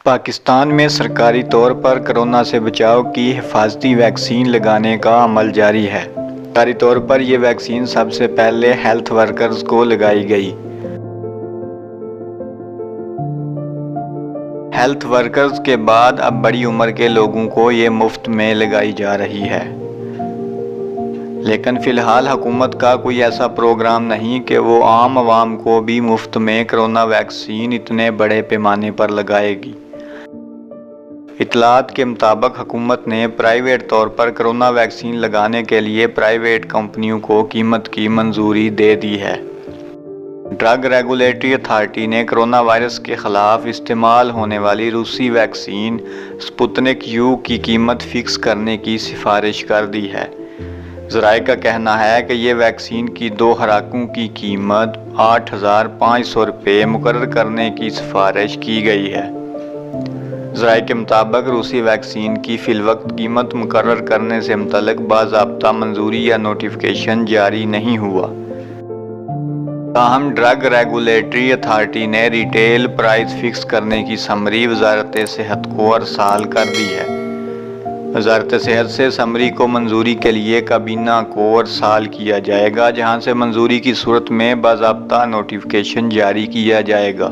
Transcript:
پاکستان میں سرکاری طور پر کورونا سے بچاؤ کی حفاظتی ویکسین لگانے کا عمل جاری ہے۔ سرکاری طور پر یہ ویکسین سب سے پہلے ہیلتھ ورکرز کو لگائی گئی۔ ہیلتھ ورکرز کے بعد اب بڑی عمر کے لوگوں کو یہ مفت میں لگائی جا رہی ہے۔ لیکن فی الحال حکومت کا کوئی ایسا پروگرام نہیں کہ وہ عام عوام کو بھی مفت میں کورونا ویکسین اتنے بڑے پیمانے پر لگائے گی۔ اطلاعات کے مطابق حکومت نے پرائیویٹ طور پر کورونا ویکسین لگانے کے لیے پرائیویٹ کمپنیوں کو قیمت کی منظوری دے دی ہے۔ ڈرگ ریگولیٹری اتھارٹی نے کورونا وائرس کے خلاف استعمال ہونے والی روسی ویکسین سپوتنک یو کی قیمت فکس کرنے کی سفارش کر دی ہے۔ ذرائع کا کہنا ہے کہ یہ ویکسین کی 2 خوراکوں کی قیمت 8,500 روپے مقرر کرنے کی سفارش کی گئی ہے۔ ذرائع کے مطابق روسی ویکسین کی فی الوقت قیمت مقرر کرنے سے متعلق باضابطہ منظوری یا نوٹیفیکیشن جاری نہیں ہوا۔ تاہم ڈرگ ریگولیٹری اتھارٹی نے ریٹیل پرائز فکس کرنے کی سمری وزارت صحت کو ارسال کر دی ہے۔ وزارت صحت سے سمری کو منظوری کے لیے کابینہ کو ارسال کیا جائے گا، جہاں سے منظوری کی صورت میں باضابطہ نوٹیفیکیشن جاری کیا جائے گا۔